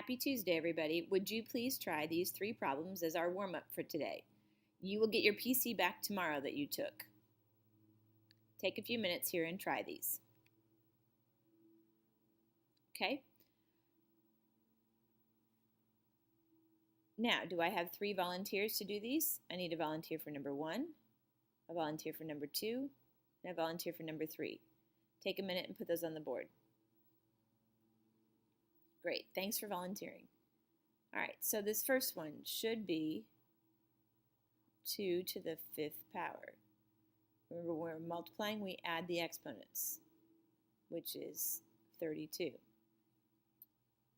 Happy Tuesday, everybody. Would you please try these 3 problems as our warm-up for today? You will get your PC back tomorrow that you took. Take a few minutes here and try these. Okay? Now, do I have 3 volunteers to do these? I need a volunteer for number 1, a volunteer for number 2, and a volunteer for number 3. Take a minute and put those on the board. Great, thanks for volunteering. All right, so this first one should be 2 to the 5th power. Remember, when we're multiplying, we add the exponents, which is 32.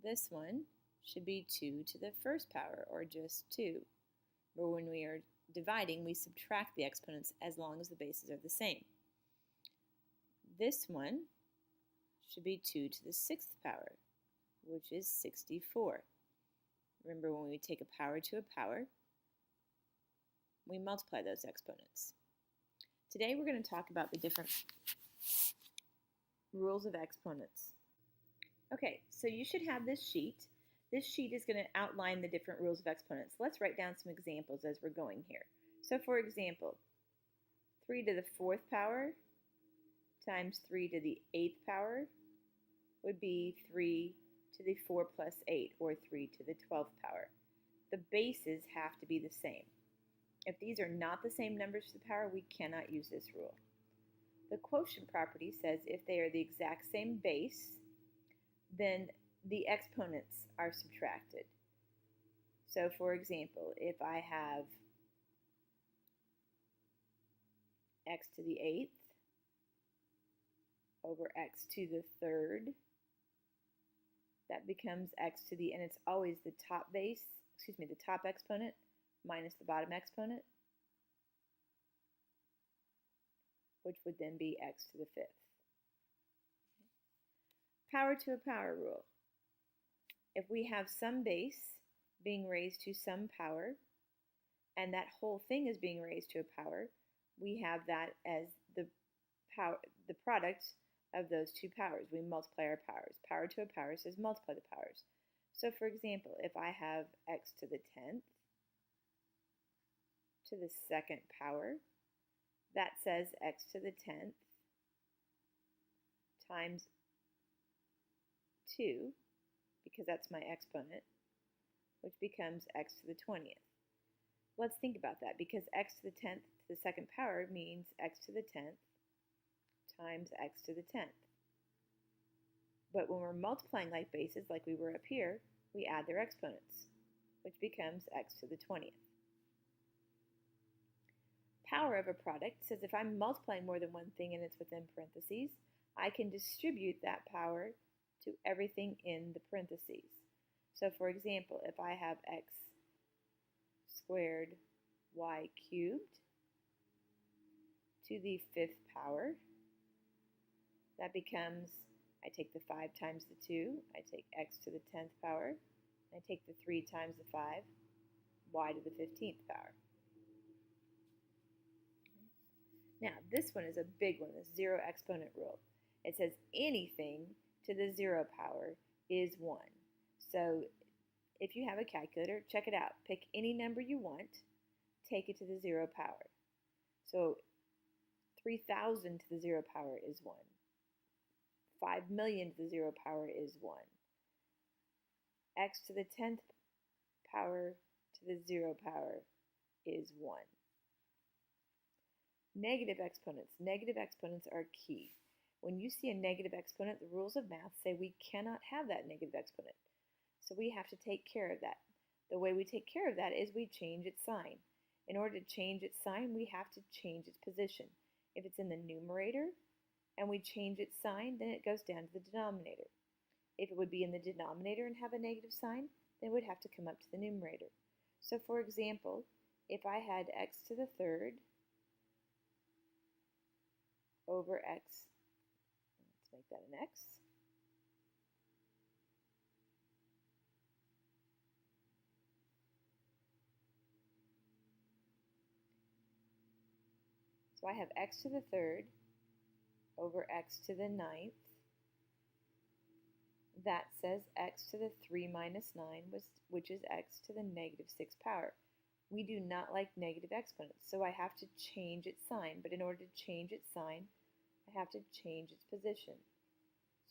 This one should be 2 to the 1st power, or just 2. But when we are dividing, we subtract the exponents as long as the bases are the same. This one should be 2 to the 6th power, which is 64. Remember, when we take a power to a power, we multiply those exponents. Today we're going to talk about the different rules of exponents. Okay, so you should have this sheet. This sheet is going to outline the different rules of exponents. Let's write down some examples as we're going here. So for example, 3 to the 4th power times 3 to the 8th power would be 3 to the 4 plus 8, or 3 to the 12th power. The bases have to be the same. If these are not the same numbers to the power, we cannot use this rule. The quotient property says if they are the exact same base, then the exponents are subtracted. So for example, if I have x to the 8th over x to the 3rd, that becomes x to the, and it's always the top the top exponent minus the bottom exponent, which would then be x to the 5th. Power to a power rule. If we have some base being raised to some power, and that whole thing is being raised to a power, we have that as the product of those two powers. We multiply our powers. Power to a power says multiply the powers. So for example, if I have x to the 10th to the 2nd power, that says x to the 10th times 2, because that's my exponent, which becomes x to the 20th. Let's think about that, because x to the 10th to the 2nd power means x to the 10th times x to the 10th. But when we're multiplying like bases, like we were up here, we add their exponents, which becomes x to the 20th. Power of a product says if I'm multiplying more than one thing and it's within parentheses, I can distribute that power to everything in the parentheses. So for example, if I have x squared y cubed to the 5th power, that becomes, I take the 5 times the 2, I take x to the 10th power, I take the 3 times the 5, y to the 15th power. Now, this one is a big one, the zero exponent rule. It says anything to the 0 power is 1. So if you have a calculator, check it out. Pick any number you want, take it to the 0 power. So 3,000 to the 0 power is 1. 5 million to the 0 power is 1. X to the 10th power to the 0 power is 1. Negative exponents. Negative exponents are key. When you see a negative exponent, the rules of math say we cannot have that negative exponent. So we have to take care of that. The way we take care of that is we change its sign. In order to change its sign, we have to change its position. If it's in the numerator and we change its sign, then it goes down to the denominator. If it would be in the denominator and have a negative sign, then it would have to come up to the numerator. So for example, if I had x to the 3rd over x, let's make that an x, so I have x to the 3rd over x to the 9th That says x to the 3 minus 9, which is x to the negative 6 power. We do not like negative exponents, so I have to change its sign. But in order to change its sign, I have to change its position.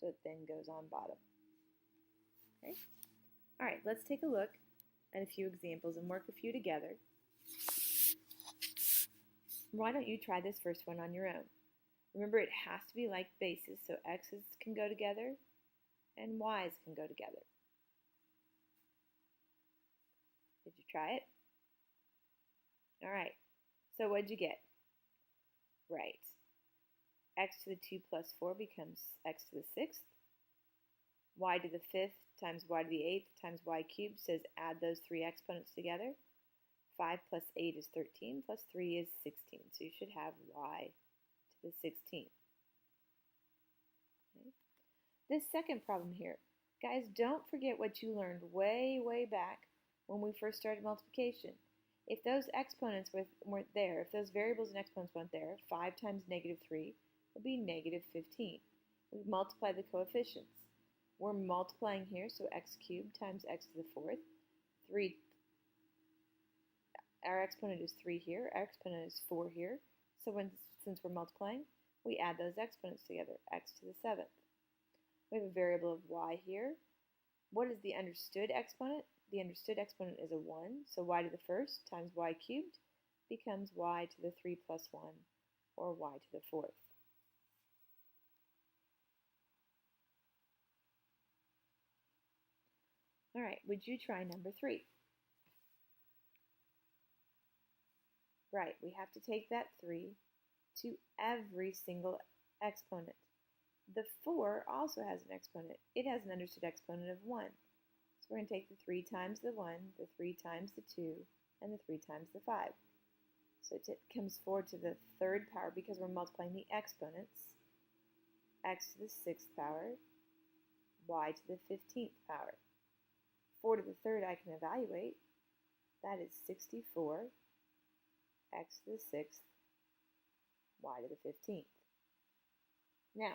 So it then goes on bottom. Okay? All right, let's take a look at a few examples and work a few together. Why don't you try this first one on your own? Remember, it has to be like bases, so x's can go together and y's can go together. Did you try it? All right, so what'd you get? Right. X to the 2 plus 4 becomes x to the 6th. Y to the 5th times y to the 8th times y cubed says add those three exponents together. 5 plus 8 is 13, plus 3 is 16. So you should have y to the 16th. Okay. This second problem here, guys, don't forget what you learned way back when we first started multiplication. If those exponents weren't there, if those variables and exponents weren't there, 5 times negative 3 would be negative 15. We multiply the coefficients. We're multiplying here, so x cubed times x to the 4th. Our exponent is 3 here, our exponent is 4 here. So since we're multiplying, we add those exponents together, x to the 7th. We have a variable of y here. What is the understood exponent? The understood exponent is a 1, so y to the 1st times y cubed becomes y to the 3 plus 1, or y to the 4th. All right, would you try number 3? Right, we have to take that 3 to every single exponent. The 4 also has an exponent. It has an understood exponent of 1. So we're going to take the 3 times the 1, the 3 times the 2, and the 3 times the 5. So it comes 4 to the 3rd power because we're multiplying the exponents. X to the 6th power, y to the 15th power. 4 to the 3rd I can evaluate. That is 64, x to the 6th, y to the 15th. Now,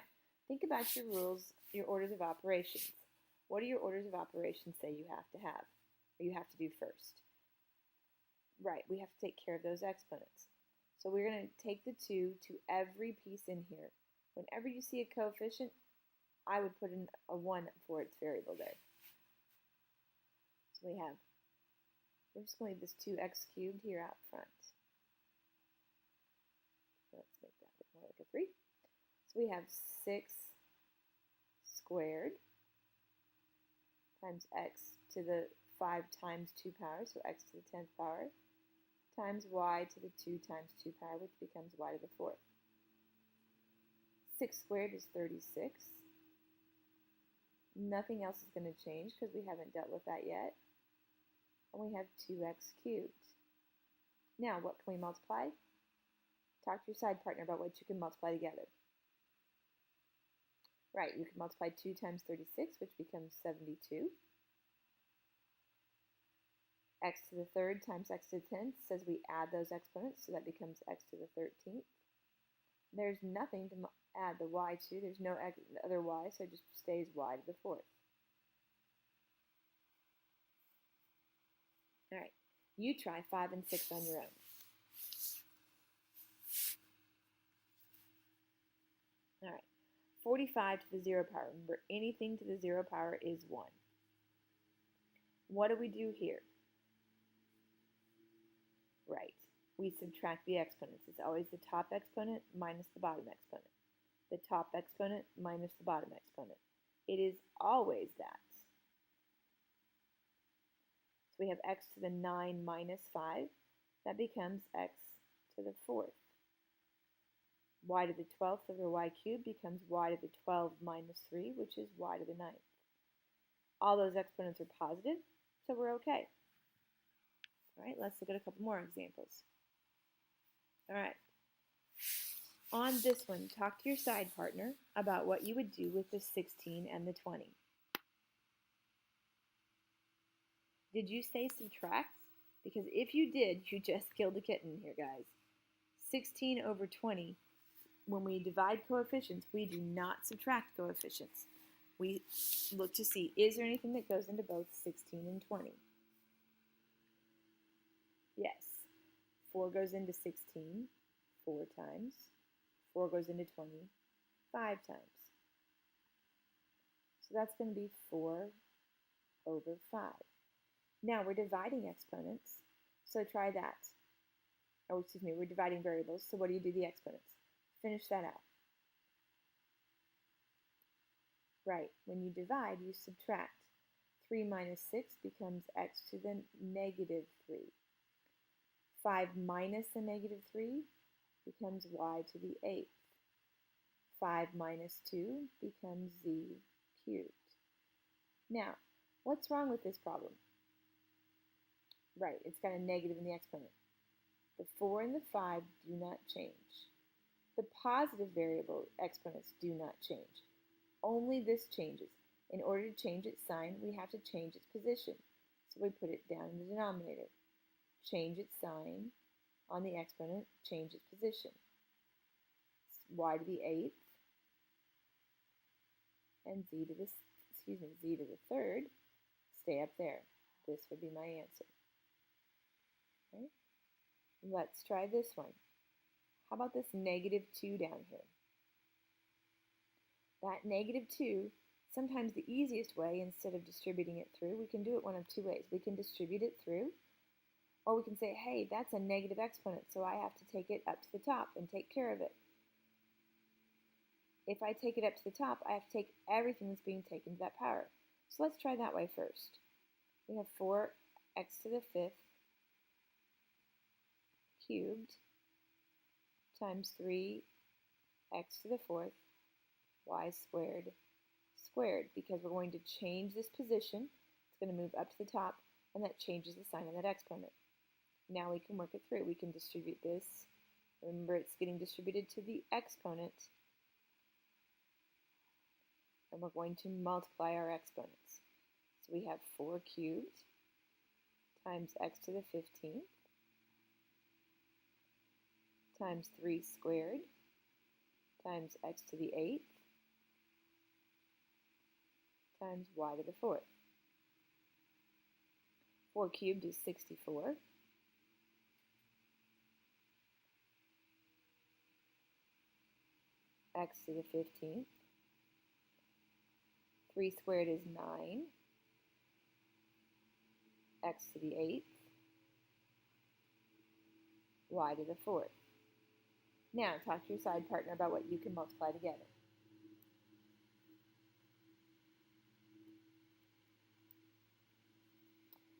think about your rules, your orders of operations. What do your orders of operations say you have to have, or you have to do first? Right, we have to take care of those exponents. So we're going to take the 2 to every piece in here. Whenever you see a coefficient, I would put in a 1 for its variable there. So we're just going to leave this 2x cubed here out front. Let's make that look more like a 3. So we have 6 squared times x to the 5 times 2 power, so x to the 10th power, times y to the 2 times 2 power, which becomes y to the 4th. 6 squared is 36. Nothing else is going to change because we haven't dealt with that yet. And we have 2x cubed. Now, what can we multiply? Talk to your side partner about what you can multiply together. Right, you can multiply 2 times 36, which becomes 72. X to the 3rd times x to the 10th says we add those exponents, so that becomes x to the 13th. There's nothing to add the y to. There's no other y, so it just stays y to the 4th. All right, you try 5 and 6 on your own. All right, 45 to the 0 power. Remember, anything to the 0 power is 1. What do we do here? Right, we subtract the exponents. It's always the top exponent minus the bottom exponent. The top exponent minus the bottom exponent. It is always that. So we have x to the 9 minus 5. That becomes x to the 4th. Y to the 12th over y cubed becomes y to the 12 minus 3, which is y to the 9th. All those exponents are positive, so we're okay. All right, let's look at a couple more examples. All right. On this one, talk to your side partner about what you would do with the 16 and the 20. Did you say subtract? Because if you did, you just killed a kitten here, guys. 16 over 20, when we divide coefficients, we do not subtract coefficients. we look to see, is there anything that goes into both 16 and 20? Yes. 4 goes into 16 4 times. 4 goes into 20 5 times. So that's going to be 4 over 5. Now we're dividing exponents, so try that. Oh, excuse me, we're dividing variables, so what do you do the exponents? Finish that out. Right, when you divide, you subtract. 3 minus 6 becomes x to the negative 3. 5 minus the negative 3 becomes y to the 8th. 5 minus 2 becomes z cubed. Now, what's wrong with this problem? Right, it's got a negative in the exponent. The 4 and the 5 do not change. The positive variable exponents do not change. Only this changes. In order to change its sign, we have to change its position. So we put it down in the denominator. Change its sign on the exponent, change its position. Y to the 8th and z to the 3rd stay up there. This would be my answer. Okay? Let's try this one. How about this negative 2 down here? That negative 2, sometimes the easiest way, instead of distributing it through, we can do it one of two ways. We can distribute it through, or we can say, hey, that's a negative exponent, so I have to take it up to the top and take care of it. If I take it up to the top, I have to take everything that's being taken to that power. So let's try that way first. We have 4x to the 5th cubed times 3x to the 4th y squared, because we're going to change this position. It's going to move up to the top, and that changes the sign of that exponent. Now we can work it through. We can distribute this. Remember, it's getting distributed to the exponent, and we're going to multiply our exponents. So we have 4 cubed times x to the 15th times 3 squared times x to the 8th times y to the 4th. 4 cubed is 64. X to the 15th. 3 squared is 9. X to the 8th. Y to the 4th. Now, talk to your side partner about what you can multiply together.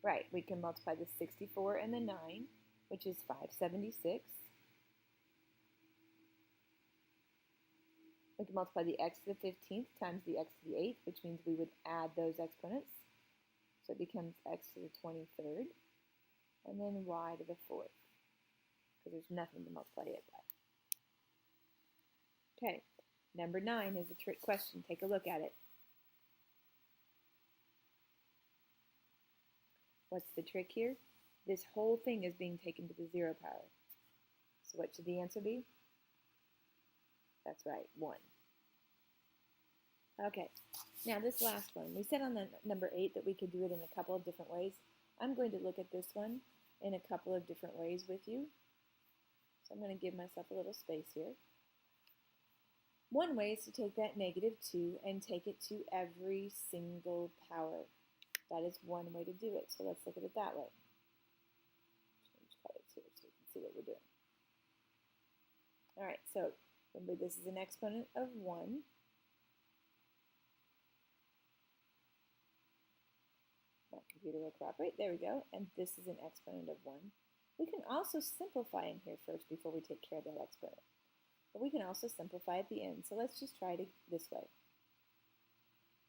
Right, we can multiply the 64 and the 9, which is 576. We can multiply the x to the 15th times the x to the 8th, which means we would add those exponents. So it becomes x to the 23rd, and then y to the 4th, because there's nothing to multiply it by. Okay, number 9 is a trick question. Take a look at it. What's the trick here? This whole thing is being taken to the 0 power. So what should the answer be? That's right, 1. Okay, now this last one. We said on the number 8 that we could do it in a couple of different ways. I'm going to look at this one in a couple of different ways with you. So I'm going to give myself a little space here. One way is to take that negative 2 and take it to every single power. That is one way to do it. So let's look at it that way. Change colors here so you can see what we're doing. All right, so remember this is an exponent of 1. My computer will cooperate. There we go. And this is an exponent of 1. We can also simplify in here first before we take care of that exponent. But we can also simplify at the end. So let's just try it this way.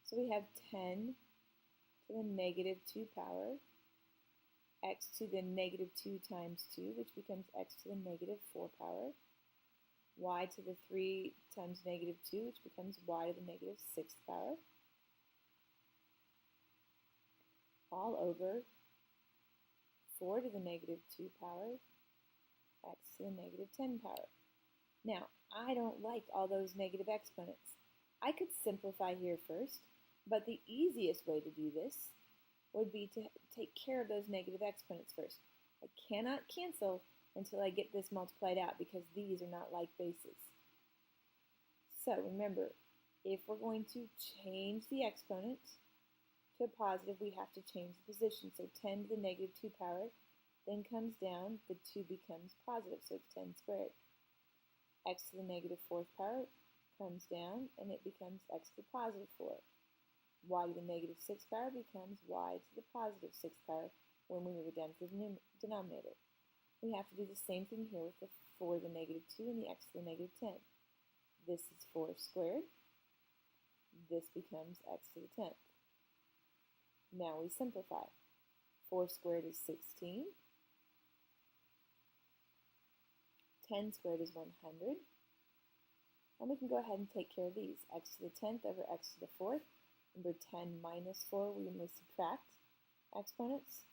So we have 10 to the negative 2 power, x to the negative 2 times 2, which becomes x to the negative 4 power, y to the 3 times negative 2, which becomes y to the negative 6th power, all over 4 to the negative 2 power, x to the negative 10 power. Now, I don't like all those negative exponents. I could simplify here first, But the easiest way to do this would be to take care of those negative exponents first. I cannot cancel until I get this multiplied out because these are not like bases. So remember, if we're going to change the exponent to a positive, we have to change the position. So 10 to the negative 2 power then comes down, the 2 becomes positive, so it's 10 squared. X to the negative 4th power comes down, and it becomes x to the positive 4. Y to the negative 6th power becomes y to the positive 6th power when we move it down to the denominator. We have to do the same thing here with the 4 to the negative 2 and the x to the negative 10. This is 4 squared. This becomes x to the 10th. Now we simplify. 4 squared is 16. 10 squared is 100. And we can go ahead and take care of these. X to the 10th over x to the 4th. Remember 10 minus 4, we only subtract exponents.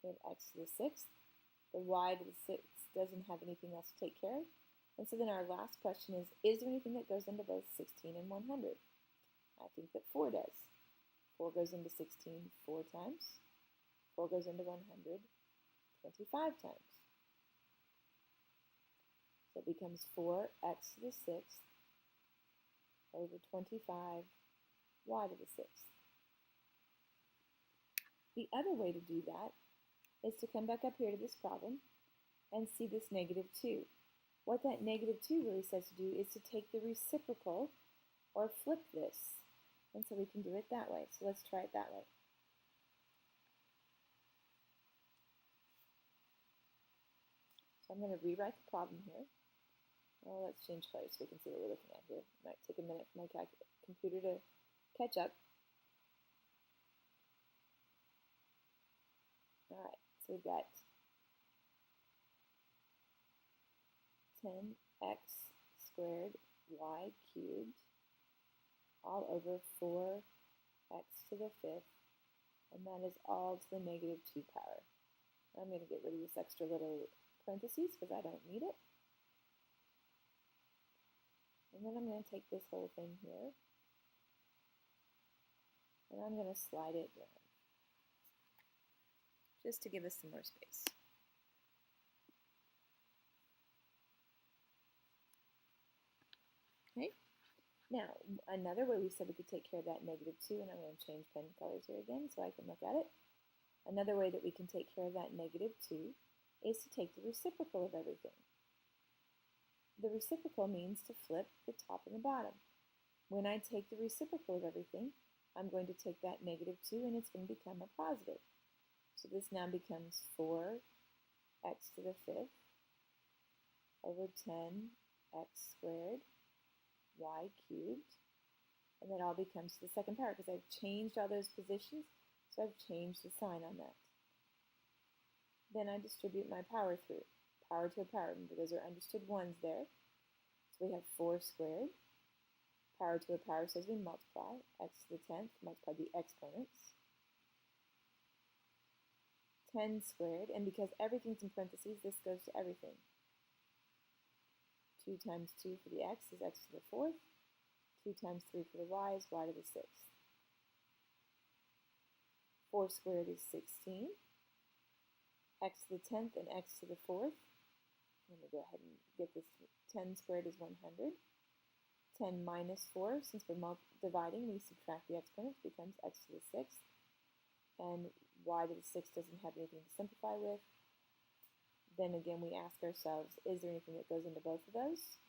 We have x to the 6th. The y to the 6th doesn't have anything else to take care of. And so then our last question is there anything that goes into both 16 and 100? I think that 4 does. 4 goes into 16 4 times. 4 goes into 100 25 times. So it becomes 4x to the 6th over 25 y to the 6th. The other way to do that is to come back up here to this problem and see this negative 2. What that negative 2 really says to do is to take the reciprocal or flip this. And so we can do it that way. So let's try it that way. So I'm going to rewrite the problem here. Well, let's change colors so we can see what we're looking at here. It might take a minute for my computer to catch up. All right, so we've got 10x squared y cubed all over 4x to the 5th, and that is all to the negative 2 power. I'm going to get rid of this extra little parentheses because I don't need it. And then I'm going to take this whole thing here, and I'm going to slide it down, just to give us some more space. Okay, now another way we said we could take care of that negative 2, and I'm going to change pen colors here again so I can look at it. Another way that we can take care of that negative 2 is to take the reciprocal of everything. The reciprocal means to flip the top and the bottom. When I take the reciprocal of everything, I'm going to take that negative 2 and it's going to become a positive. So this now becomes 4x to the 5th over 10x squared y cubed. And that all becomes to the second power because I've changed all those positions, so I've changed the sign on that. Then I distribute my power through. Power to a power. Remember, those are understood ones there. So we have 4 squared. Power to a power says we multiply. X to the 10th, multiply the exponents. 10 squared, and because everything's in parentheses, this goes to everything. 2 times 2 for the x is x to the 4th. 2 times 3 for the y is y to the 6th. 4 squared is 16. X to the 10th and x to the 4th. Let me go ahead and get this. 10 squared is 100. 10 minus 4, since we're dividing, we subtract the exponents, becomes x to the 6th. And y to the 6th doesn't have anything to simplify with. Then again, we ask ourselves, is there anything that goes into both of those?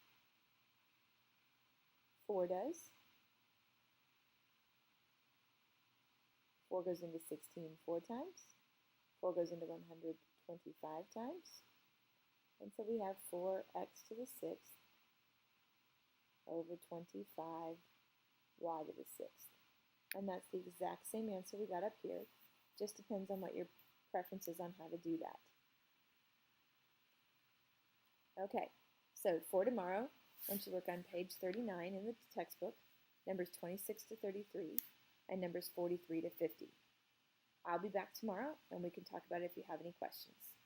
4 does. 4 goes into 16 4 times. 4 goes into 125 times. And so we have 4x to the 6th over 25 y to the 6th. And that's the exact same answer we got up here. Just depends on what your preference is on how to do that. Okay, so for tomorrow, I want you to work on page 39 in the textbook, numbers 26 to 33, and numbers 43 to 50. I'll be back tomorrow, and we can talk about it if you have any questions.